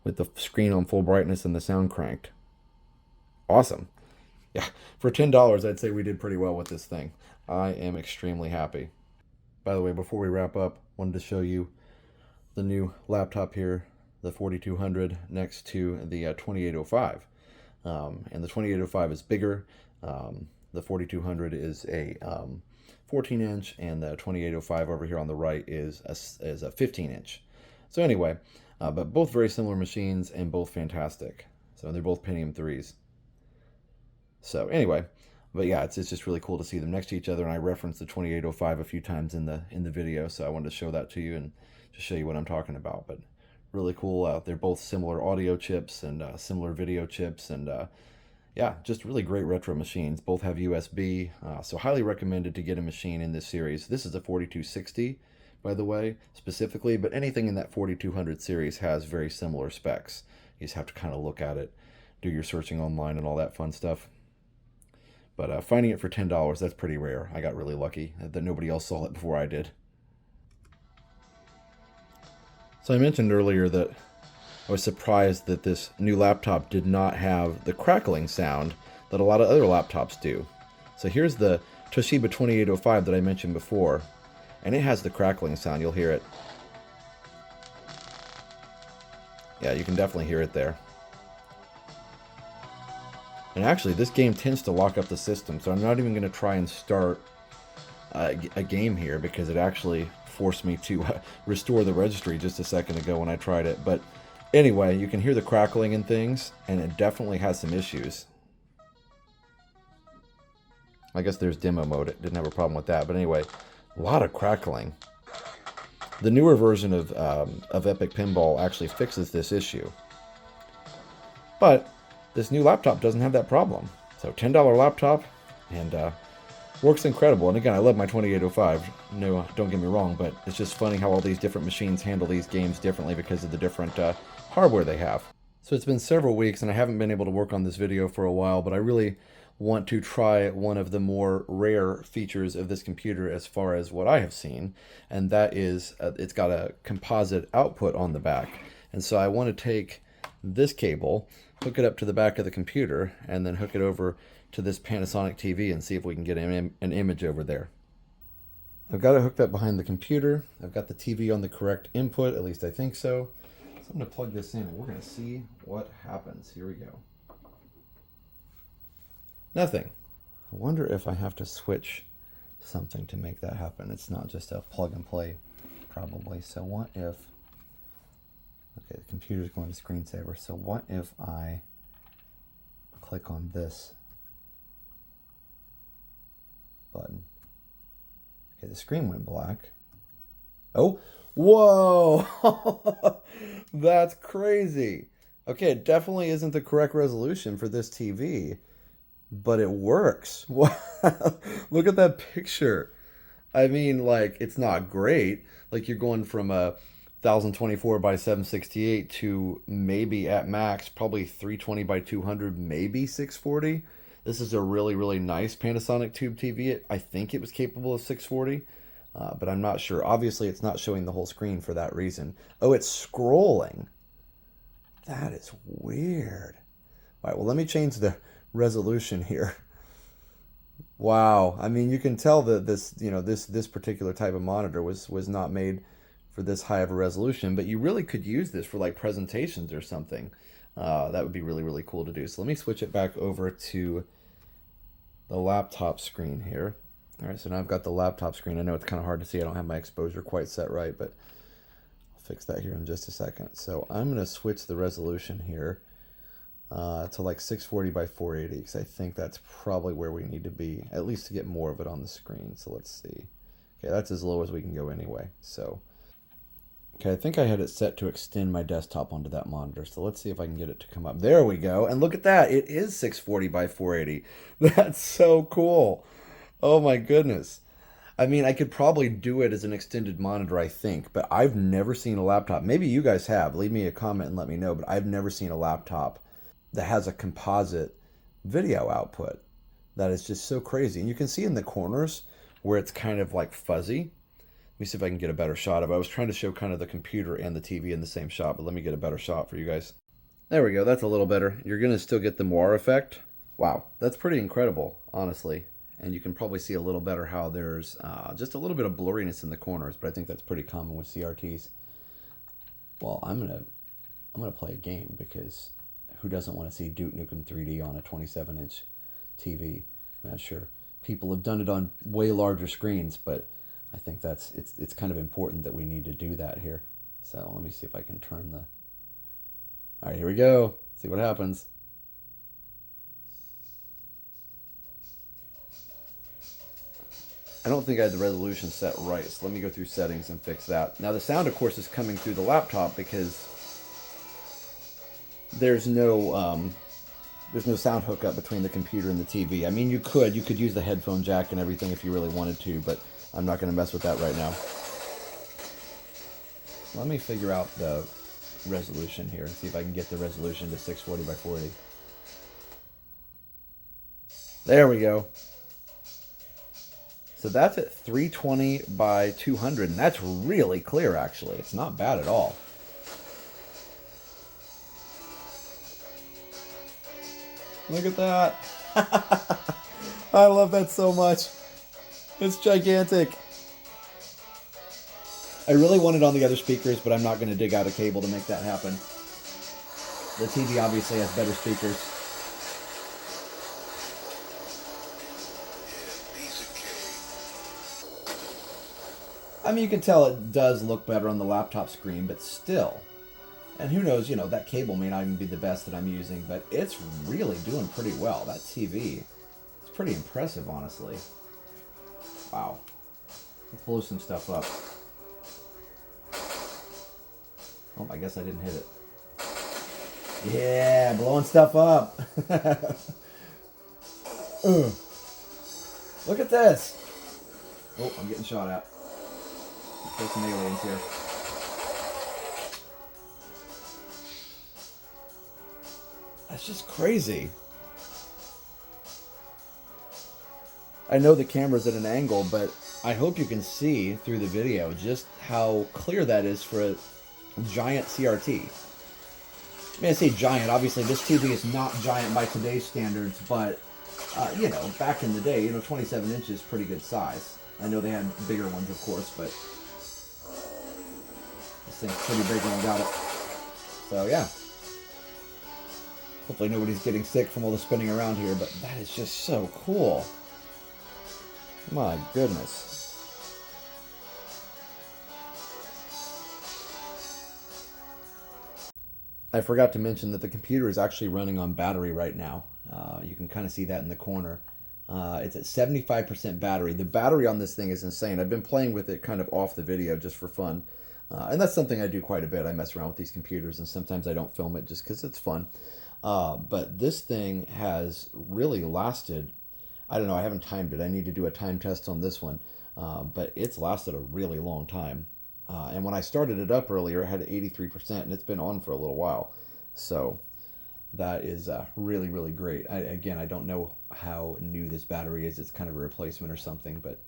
with the screen on full brightness and the sound cranked. Awesome. Yeah, for $10, I'd say we did pretty well with this thing. I am extremely happy. By the way, before we wrap up, wanted to show you the new laptop here, the 4200 next to the 2805. And the 2805 is bigger. The 4200 is a 14-inch, and the 2805 over here on the right is a 15-inch. So anyway, but both very similar machines and both fantastic. So they're both Pentium 3s. So anyway, but yeah, it's just really cool to see them next to each other. And I referenced the 2805 a few times in the video, so I wanted to show that to you and just show you what I'm talking about. But really cool. They're both similar audio chips and similar video chips, and yeah, just really great retro machines. Both have USB, so highly recommended to get a machine in this series. This is a 4260, by the way, specifically, but anything in that 4200 series has very similar specs. You just have to kind of look at it, do your searching online and all that fun stuff. But finding it for $10, that's pretty rare. I got really lucky that nobody else saw it before I did. So I mentioned earlier that I was surprised that this new laptop did not have the crackling sound that a lot of other laptops do. So here's the Toshiba 2805 that I mentioned before, and it has the crackling sound. You'll hear it. Yeah, you can definitely hear it there. And actually, this game tends to lock up the system, so I'm not even going to try and start a game here, because it actually forced me to restore the registry just a second ago when I tried it. But anyway, you can hear the crackling and things, and it definitely has some issues. I guess there's demo mode. It didn't have a problem with that. But anyway, a lot of crackling. The newer version of Epic Pinball actually fixes this issue. But this new laptop doesn't have that problem. So $10 laptop, and works incredible. And again, I love my 2805. No, don't get me wrong, but it's just funny how all these different machines handle these games differently because of the different hardware they have. So it's been several weeks, and I haven't been able to work on this video for a while, but I really want to try one of the more rare features of this computer as far as what I have seen, and that is it's got a composite output on the back. And so I want to take this cable, hook it up to the back of the computer, and then hook it over to this Panasonic TV and see if we can get an image over there. I've got it hooked up behind the computer. I've got the TV on the correct input, at least I think so. So I'm going to plug this in and we're going to see what happens. Here we go. Nothing. I wonder if I have to switch something to make that happen. It's not just a plug and play, probably. So what if... Okay, the computer's going to screensaver. So what if I click on this button? Okay, the screen went black. Oh, whoa! That's crazy. Okay, it definitely isn't the correct resolution for this TV, but it works. Wow. Look at that picture. I mean, like, it's not great. Like, you're going from a 1024 by 768 to maybe at max probably 320 by 200, maybe 640. This is a really, really nice Panasonic tube TV. I think it was capable of 640, but I'm not sure. Obviously, it's not showing the whole screen for that reason. Oh, it's scrolling. That is weird. All right, well, let me change the resolution here. Wow. I mean, you can tell that this particular type of monitor was not made for this high of a resolution, but you really could use this for like presentations or something. That would be really, really cool to do. So let me switch it back over to the laptop screen here. All right, so now I've got the laptop screen. I know it's kind of hard to see. I don't have my exposure quite set right, but I'll fix that here in just a second. So I'm going to switch the resolution here to like 640 by 480 because I think that's probably where we need to be, at least to get more of it on the screen. So let's see. Okay, that's as low as we can go anyway. So, okay, I think I had it set to extend my desktop onto that monitor. So let's see if I can get it to come up. There we go. And look at that. It is 640 by 480. That's so cool. Oh my goodness. I mean, I could probably do it as an extended monitor, I think, but I've never seen a laptop. Maybe you guys have. Leave me a comment and let me know, but I've never seen a laptop that has a composite video output. That is just so crazy. And you can see in the corners where it's kind of like fuzzy. Let me see if I can get a better shot of it. I was trying to show kind of the computer and the TV in the same shot, but let me get a better shot for you guys. There we go. That's a little better. You're going to still get the moire effect. Wow, that's pretty incredible, honestly. And you can probably see a little better how there's just a little bit of blurriness in the corners, but I think that's pretty common with CRTs. Well, I'm gonna play a game because who doesn't want to see Duke Nukem 3D on a 27-inch TV? I'm not sure. People have done it on way larger screens, but I think it's kind of important that we need to do that here. So let me see if I can turn the... All right, here we go. See what happens. I don't think I had the resolution set right, so let me go through settings and fix that. Now the sound, of course, is coming through the laptop because there's no sound hookup between the computer and the TV. I mean, you could use the headphone jack and everything if you really wanted to, but I'm not going to mess with that right now. Let me figure out the resolution here and see if I can get the resolution to 640 by 480. There we go. So that's at 320 by 200, and that's really clear, actually. It's not bad at all. Look at that. I love that so much. It's gigantic. I really want it on the other speakers, but I'm not going to dig out a cable to make that happen. The TV obviously has better speakers. I mean, you can tell it does look better on the laptop screen, but still. And who knows, that cable may not even be the best that I'm using, but it's really doing pretty well. That TV, it's pretty impressive, honestly. Wow. Let's blow some stuff up. Oh, I guess I didn't hit it. Yeah, blowing stuff up. Look at this. Oh, I'm getting shot at. There's some aliens here. That's just crazy. I know the camera's at an angle, but I hope you can see through the video just how clear that is for a giant CRT. I mean, I say giant. Obviously, this TV is not giant by today's standards, but, back in the day, 27 inches is pretty good size. I know they had bigger ones, of course, but this thing's pretty big when I got it. So, yeah. Hopefully nobody's getting sick from all the spinning around here, but that is just so cool. My goodness. I forgot to mention that the computer is actually running on battery right now. You can kind of see that in the corner. It's at 75% battery. The battery on this thing is insane. I've been playing with it kind of off the video just for fun. And that's something I do quite a bit. I mess around with these computers, and sometimes I don't film it just because it's fun. But this thing has really lasted, I don't know, I haven't timed it. I need to do a time test on this one. But it's lasted a really long time. And when I started it up earlier, it had 83%, and it's been on for a little while. So that is really, really great. Again, I don't know how new this battery is. It's kind of a replacement or something, but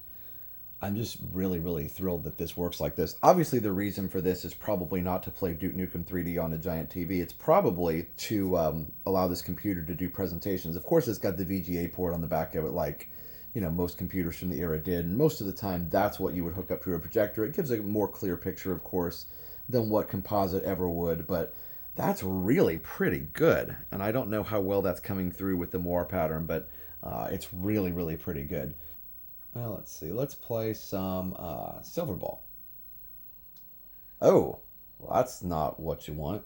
I'm just really, really thrilled that this works like this. Obviously, the reason for this is probably not to play Duke Nukem 3D on a giant TV. It's probably to allow this computer to do presentations. Of course, it's got the VGA port on the back of it, like most computers from the era did. And most of the time, that's what you would hook up to a projector. It gives a more clear picture, of course, than what Composite ever would. But that's really pretty good. And I don't know how well that's coming through with the Moir pattern, but it's really, really pretty good. Well, let's see. Let's play some Silver Ball. Oh, well, that's not what you want.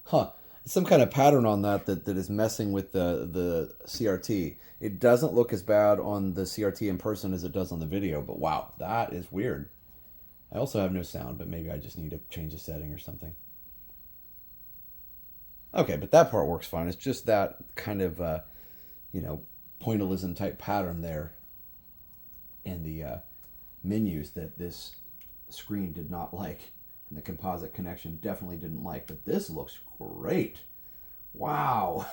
Huh. Some kind of pattern on that is messing with the CRT. It doesn't look as bad on the CRT in person as it does on the video, but wow, that is weird. I also have no sound, but maybe I just need to change a setting or something. Okay, but that part works fine. It's just that kind of, pointillism type pattern there in the menus that this screen did not like, and the composite connection definitely didn't like. But this looks great. Wow.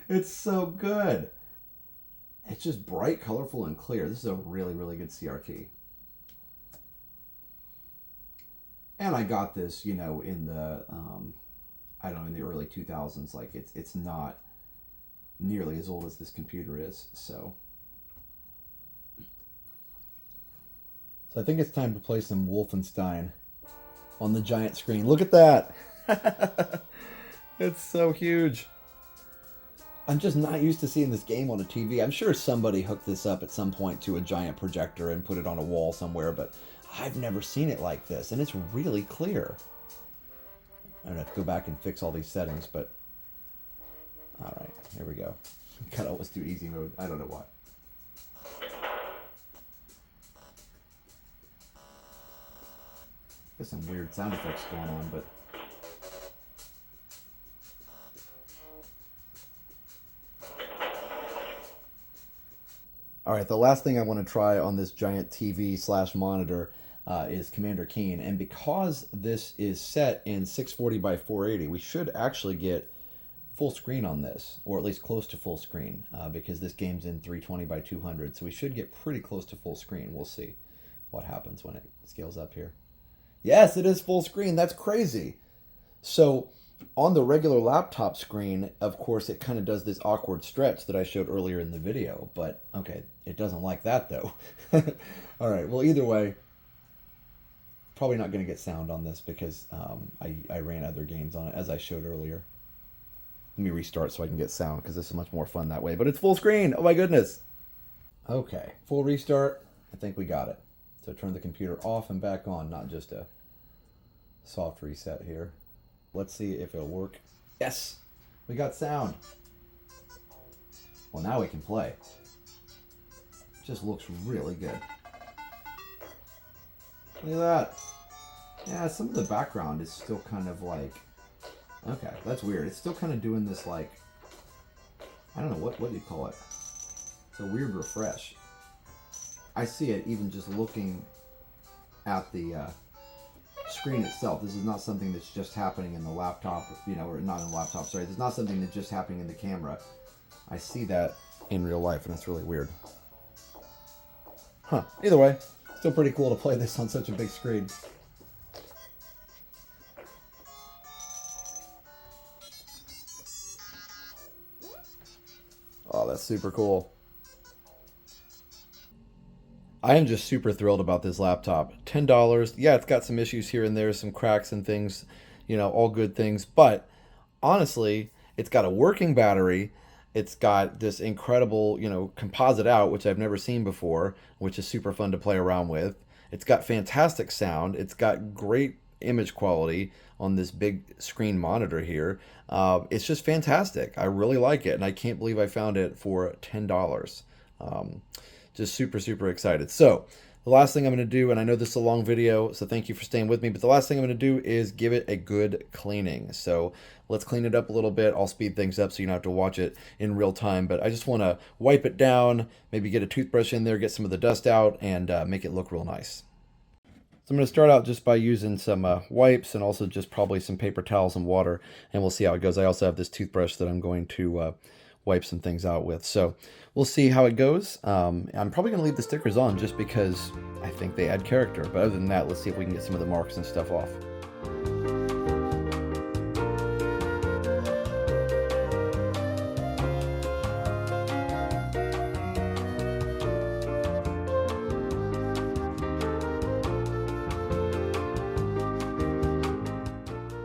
It's so good. It's just bright, colorful, and clear. This is a really, really good CRT. And I got this, in the, in the early 2000s. Like, it's not nearly as old as this computer is, so I think it's time to play some Wolfenstein on the giant screen. Look at that. It's so huge. I'm just not used to seeing this game on a TV. I'm sure somebody hooked this up at some point to a giant projector and put it on a wall somewhere, but I've never seen it like this, and it's really clear. I'm gonna have to go back and fix all these settings, but all right, here we go. Gotta always do easy mode. I don't know why. Got some weird sound effects going on, but all right, the last thing I want to try on this giant TV/monitor is Commander Keen, and because this is set in 640 by 480, we should actually get full screen on this, or at least close to full screen, because this game's in 320 by 200, so we should get pretty close to full screen. We'll see what happens when it scales up here. Yes, it is full screen. That's crazy. So on the regular laptop screen, of course, it kind of does this awkward stretch that I showed earlier in the video, but okay, it doesn't like that though. All right, well, either way, probably not going to get sound on this because I ran other games on it, as I showed earlier. Let me restart so I can get sound, because this is much more fun that way. But it's full screen. Oh my goodness. Okay, full restart. I think we got it. So turn the computer off and back on, not just a soft reset here. Let's see if it'll work. Yes, we got sound. Well, now we can play. Just looks really good. Look at that. Yeah, some of the background is still kind of like, okay, that's weird. It's still kind of doing this, like, I don't know, what do you call it? It's a weird refresh. I see it even just looking at the screen itself. This is not something that's just happening in the laptop, or not in the laptop, sorry. This is not something that's just happening in the camera. I see that in real life, and it's really weird. Huh. Either way, still pretty cool to play this on such a big screen. Oh, that's super cool. I am just super thrilled about this laptop. $10. Yeah, it's got some issues here and there, some cracks and things, all good things. But honestly, it's got a working battery. It's got this incredible, composite out, which I've never seen before, which is super fun to play around with. It's got fantastic sound. It's got great image quality on this big screen monitor here. It's just fantastic. I really like it, and I can't believe I found it for $10. Just super, super excited. So the last thing I'm going to do, and I know this is a long video, so thank you for staying with me, but the last thing I'm going to do is give it a good cleaning. So let's clean it up a little bit. I'll speed things up so you don't have to watch it in real time, but I just want to wipe it down, maybe get a toothbrush in there, get some of the dust out, and make it look real nice. So I'm going to start out just by using some wipes and also just probably some paper towels and water, and we'll see how it goes. I also have this toothbrush that I'm going to wipe some things out with. So we'll see how it goes. I'm probably going to leave the stickers on just because I think they add character. But other than that, let's see if we can get some of the marks and stuff off.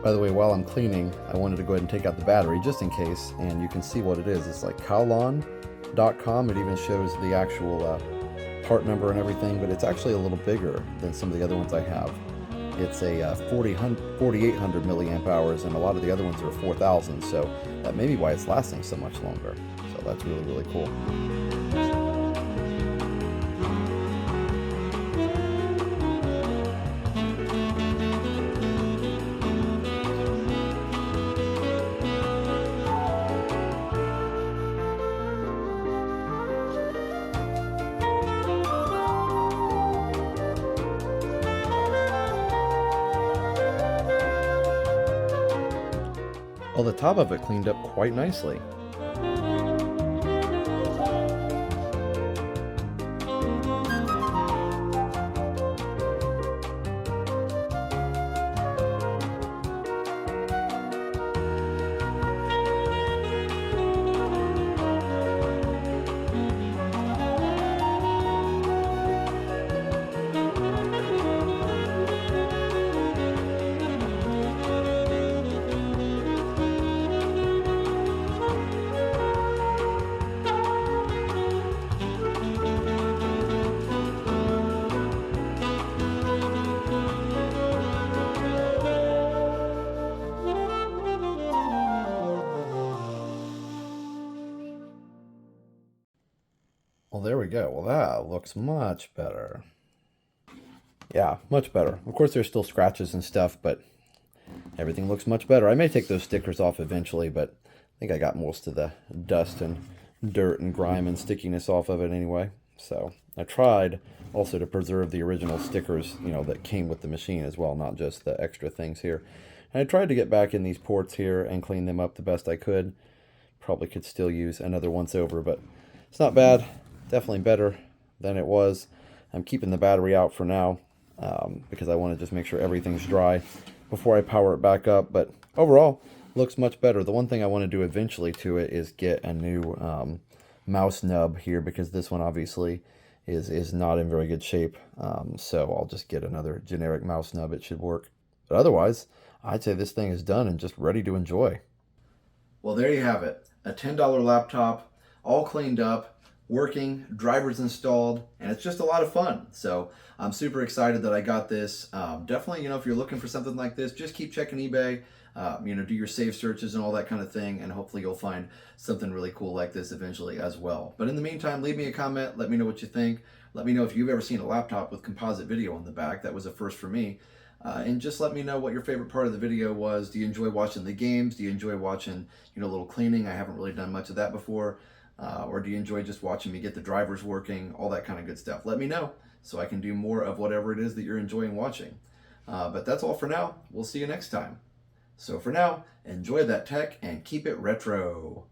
By the way, while I'm cleaning, I wanted to go ahead and take out the battery just in case, and you can see what it is. It's like Kowloon.com. It even shows the actual part number and everything, but it's actually a little bigger than some of the other ones I have. It's a 4,800 milliamp hours, and a lot of the other ones are 4,000, so that may be why it's lasting so much longer. So that's really, really cool. Well, the top of it cleaned up quite nicely. Well, there we go. Well, that looks much better. Yeah, much better. Of course, there's still scratches and stuff, but everything looks much better. I may take those stickers off eventually, but I think I got most of the dust and dirt and grime and stickiness off of it anyway. So I tried also to preserve the original stickers, you know, that came with the machine as well, not just the extra things here. And I tried to get back in these ports here and clean them up the best I could. Probably could still use another once over, but it's not bad. Definitely better than it was. I'm keeping the battery out for now because I want to just make sure everything's dry before I power it back up. But overall, looks much better. The one thing I want to do eventually to it is get a new mouse nub here, because this one obviously is not in very good shape. So I'll just get another generic mouse nub. It should work. But otherwise, I'd say this thing is done and just ready to enjoy. Well, there you have it. A $10 laptop, all cleaned up, working, drivers installed, and it's just a lot of fun. So I'm super excited that I got this. Definitely, if you're looking for something like this, just keep checking eBay, do your save searches and all that kind of thing, and hopefully you'll find something really cool like this eventually as well. But in the meantime, leave me a comment, let me know what you think. Let me know if you've ever seen a laptop with composite video on the back. That was a first for me. And just let me know what your favorite part of the video was. Do you enjoy watching the games? Do you enjoy watching, a little cleaning? I haven't really done much of that before. Or do you enjoy just watching me get the drivers working, all that kind of good stuff? Let me know so I can do more of whatever it is that you're enjoying watching. But that's all for now. We'll see you next time. So for now, enjoy that tech and keep it retro.